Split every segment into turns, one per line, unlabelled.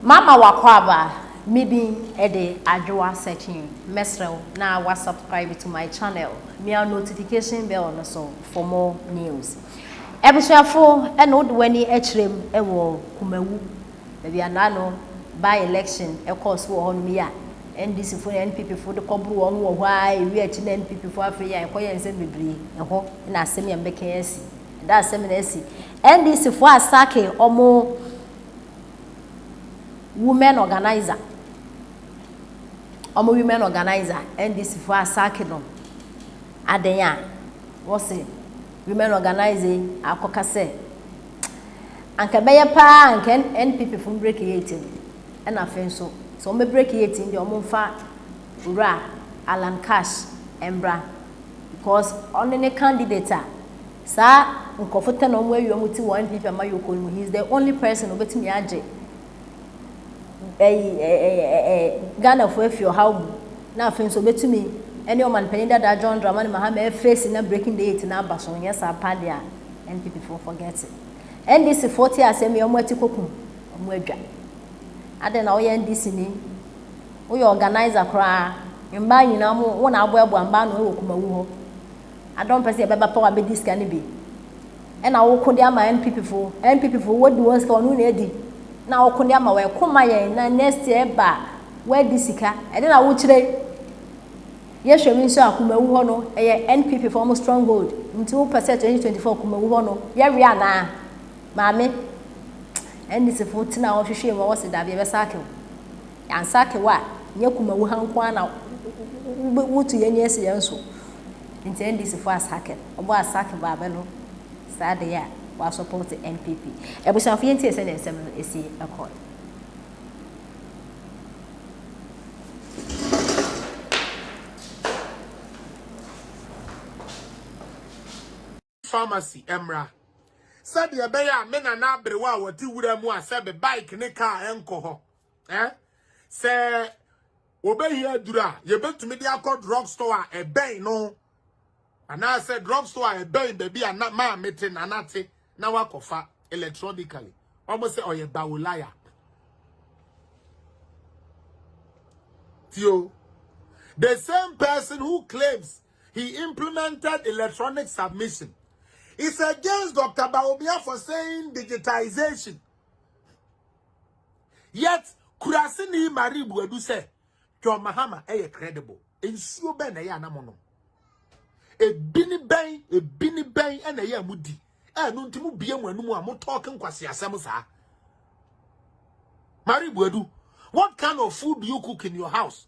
Mama wakwaba maybe ede adwoa searching mesrel na wa subscribe to my channel me notification bell no so for more news ebusuafo ena wo de wani ekrem ewo kumawu bia anano by election e course wo ho no ya NDC fo NPP fo de kobru wo wo hwa ewi achi na NPP fo afre ya ekoye nse bebre eho na asem ya mbeke asi da asem na asi NDC fo asake omo women organizer women organizer NDC for asake no adenya wose women organizer akoka se anka beye pa anka NPP from break 18 and afenso so me break 18 de omfa ura Alan Cash embra because on any candidate sa nkofota no mo awi omuti 1 NPP amayoko no he is the only person obetimi age Ghana for if you how na fin so betumi any man penida da John Dramani Mahama face na breaking the 8 na bason yes apadia NPP for forget it NDC 40 asem yo mwati kokum omo adwa ade na oye NDC ni we organizer kra mba nyina mo wona aboabo mba no e wokumawu ho adon pese beba power be diska ni bi e na wo kode ama NPP for what do wants to no na edi na okunde ama we koma ye na next year ba we disika e de na wo kire ye hwemi nso akumawu ho no e NPP for almost stronghold nti wo percent 2024 akumawu ho no ye wi ana maame NDC for tina wo hwehwe mo wo se da be sake ya sake wa nye akumawu hanko ana wutu ye nyesi ye nso nti NDC for asake obo asake ba be no sade ya wa support NPP ebusanfo yenti ese na ensem esi akọ
pharmacy emra said ye be ya me na abrewa wati wura mu asebe bike ne car enko ho se obehi adura ye betumi de akọ drugstore e ben no ana say drugstore e ben baby ana ma mete na nate na wakofa electronically almost say oye bawulaya Theo, the same person who claims he implemented electronic submission is against Dr. Baobia for saying digitization. Yet Kurasini Marie Boadu say John Mahama is credible in so ben na ya namono e bini ben and a ya mudi no ntimu bie mu anu a mo talking kwase asem sa Marie Boadu, what kind of food do you cook in your house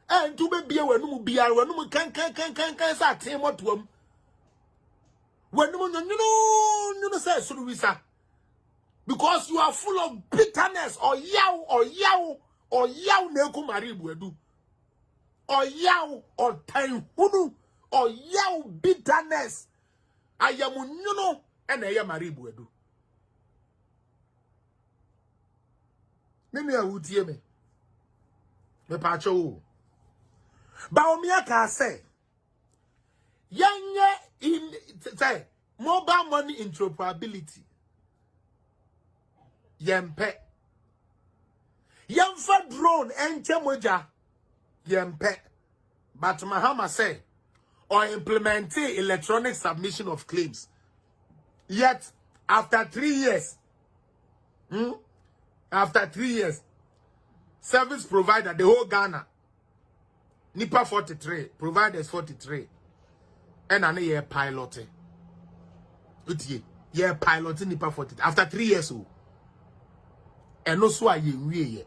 and to be bie wanu mu bia wanu kan sa tem motoam wanu no say suru wisa because you are full of bitterness or yaw na eku Marie Boadu or yaw or tan hunu or yaw bitterness ayamu and a Marie Boadu. Nini ya utie me pacho Baomia ka say yanye in say mobile money interoperability yempe yemfa drone enche moja yempe but Mahama say or implementing electronic submission of claims. Yet, after 3 years, service provider, the whole Ghana, NIPA 43, providers 43, and an year pilot. Year pilot NIPA 43. After 3 years, and also it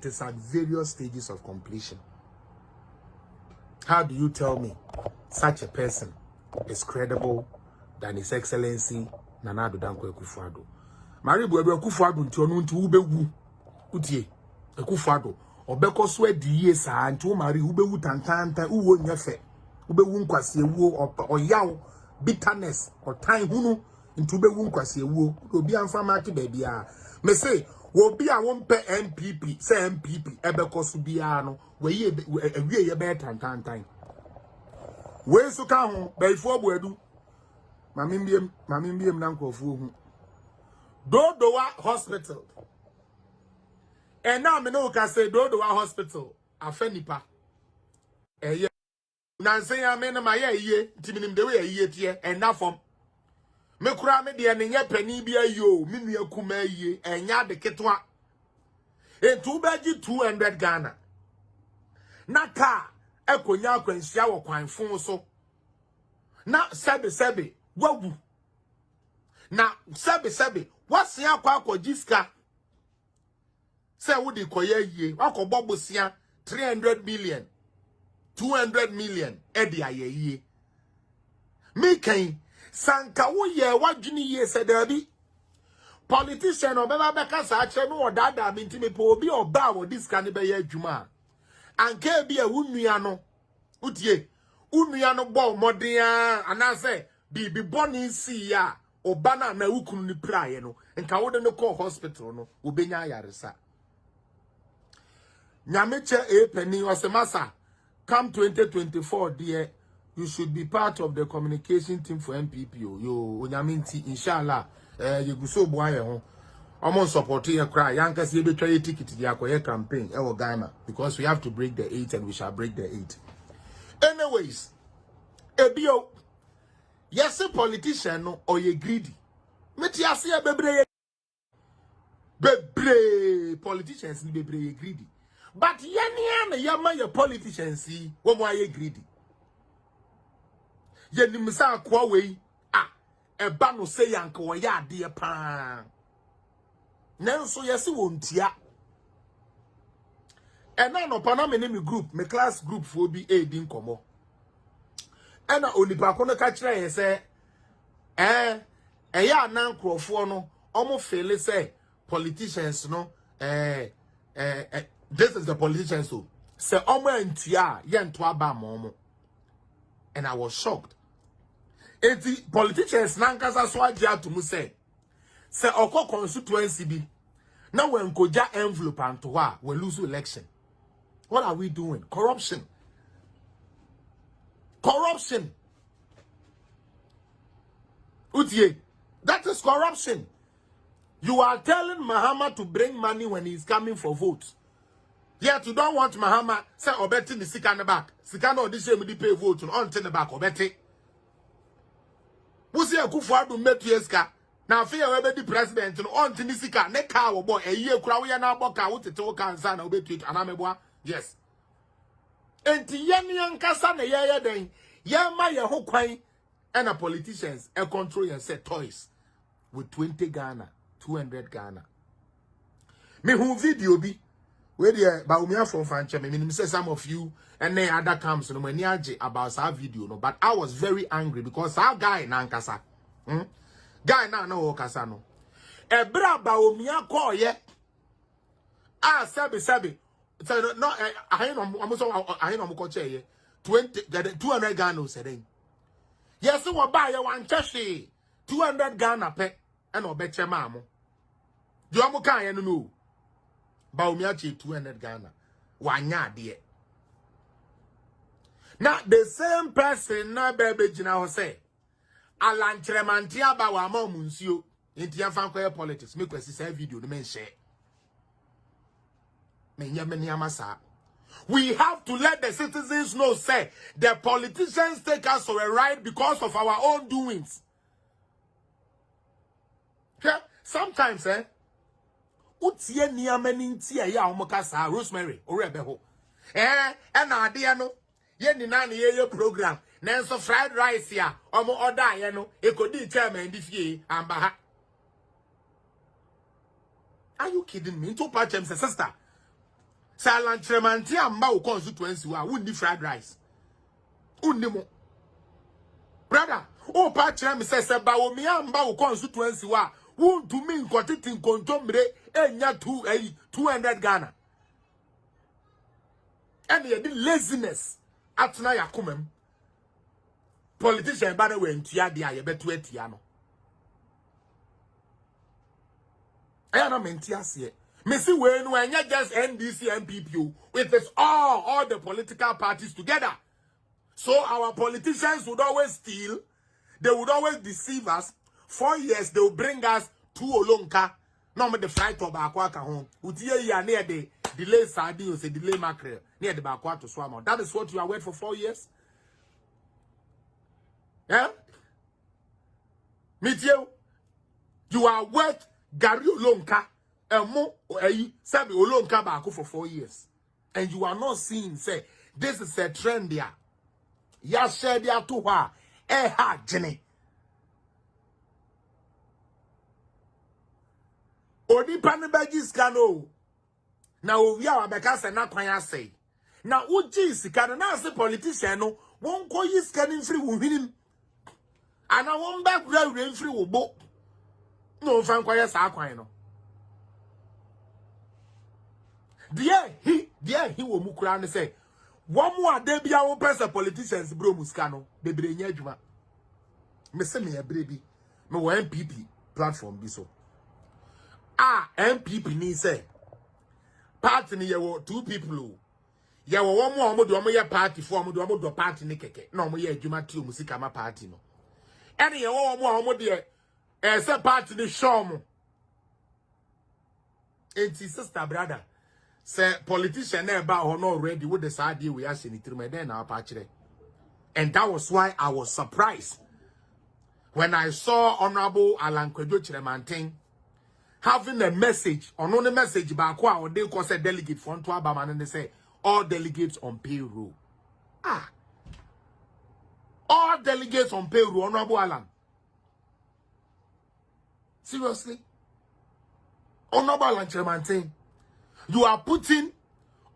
is at various stages of completion. How do you tell me such a person is credible than His Excellency Nana Addo Akufo? Marie Boadu Akufo nti onu nti ubewu utie Akufo obeko so adi yes anti Marie ubewu tantanta uwo nyefe ubewu nkwase ewuo oyaw bitterness otan hunu nti ubewu nkwase ewuo obi amfa market baby a me say obi a wompe NPP say NPP ebeko so bia no we awie ye be tantantan we so ka ho Baifo Boadu mamim na nkofo hu Dodowa Hospital And now me no can say do hospital afenipa eye nanse ya me na ma ye yie ntiminim de we yie tie and na form me kura me de ne nya pani bia yo me nua kuma yie enya de ketwa etu baji 200 Ghana na ka ekonya akwansia wo kwanfon so na sebe wagu na sebe wasia akwa jiska se wudi koye yie akobọ bosia 300 million 200 million edi ayeye me kan sanka wo ye wadwini ye se dabi politician obeba beka sa ache no odada mi ntimi po obi oba wo diska ne be ye adwuma anka bi a wunua no utie unua no bo modern anase bi boni si ya oba na wukunu ni praye no nka wo de no call hospital no obenya yaresa Nyameche a penny or semasa. Come 2024, dear, you should be part of the communication team for MPPO. Yo, Unyaminti, inshallah, you go so boy, almost supporting a cry. Yankas, you betray a ticket to the Akoye campaign, Ghana, because we have to break the 8 and we shall break the 8. Anyways, Ebio, yes, a politician or ye greedy. Metiasi a bebre politicians ni bebre greedy. But yenya yama your politicians see when why greedy. Yeni misa kwa we eba no say yanka wo ya de pa. Nanso yesi wontia. Ena no pana me me group, me class group for bi din komo. Ena onipa ko no ka kire ye say eya nan krofo no omo feel say politicians no this is the politicians so say omo antia ye nto aba momo. And I was shocked. Eti politicians nankasa so agya to mu say okọ constituency bi na when koja envelope anto wa we lose election. What are we doing? Corruption. Utie, that is corruption. You are telling Mahama to bring money when he's coming for votes. Yet you don't want Mahama say obeti ni sika na back. Sika na odi shey me di pay vote on the back obeti. Wusi Akufo Addo metu eska. Na afi ya we be di president no on ni sika ne ka wo boy eyi kura wo ya na aboka wo tete wo kansa na obetu anameboa. Yes. Enti yemi ankasa na ye den. Ye ma ye ho kwan and a politicians and control and set toys with 20 Ghana, 200 Ghana. Me who video be where the Baumia from Fancha, me say some of you and then other comes no when about our video no, but I was very angry because our guy nankasa. Guy na no kasano. Ebra Baumia call ye. Sabi. So no I know coach ye 200 Ghana said. Yes, we buy one chashi 200 Ghana pe and obeche mamo. Do you can no? Baumiachi 200 Ghana. Wanya dear. Now the same person na baby jina say. Alan Tremantia ba wa mo munsio. Inti yanfa politics. Me kwesi say video no men share. Me nyame amasa. We have to let the citizens know, say, the politicians take us for a ride because of our own doings. Yeah, sometimes, utie niameni ntia ya omokasa Rosemary orebeho. And adiano, ye ni nani ye program. Nenso fried rice ya, omo oda ye no, ekodi chairman di fie ambaha. Are you kidding me? Into patchem sister. Salan Tremanti amba o constituency wa wundi fried rice. Undi mo. Brother, o pa kire me se ba o mi amba o constituency wa wuntu mi nkotiti nkontombre enya 200 Ghana. And ye di laziness atuna yakomam. Politician ba na we ntua dia ye betu atia no. Aya na mentia se. Missy when you just NDC and PPO with this all the political parties together. So our politicians would always steal, they would always deceive us. 4 years they will bring us to Olonka, No me the flight or back aka home. Utie ya near the delay sardines, a delay mackerel near the back to swam. That is what you are waiting for 4 years. Yeah? Meet you are worth Gary Olonka, a mo a Sabi Olonka back for 4 years. And you are not seeing, say, this is a trend there. Ya share there to her. Ha, Jenny. Odi panebaji scano. Now we are because and not when I say. Now, Uji Sikano, now as a politician, no, won't call you scanning free with him. And I won't back rain free with book. No, Francois Aquino. Dear, he will move around and say, one more day be our person politicians, bro Muscano, the Brainjuma. Miss me a baby, no MPP platform be so. MPP ni say party ni yewo 2 people yewo one more omodo omoye party for omodo party ni keke na omoye adwuma ti omusika ma party no ene yewo omodo say party ni show mo enti sister brother say politician na ba ho no already with the side we ask ni tiri then na pa kire. And that was why I was surprised when I saw Honorable Alan Kwejo Chiremanten having a message, on the message back or they call a delegate for to Abama and they say all delegates on payroll. All delegates on payroll, Honorable Alan. Seriously? Honorable Alan Chiremanten, you are putting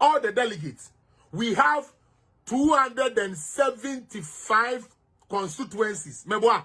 all the delegates. We have 275 constituencies. Meboa.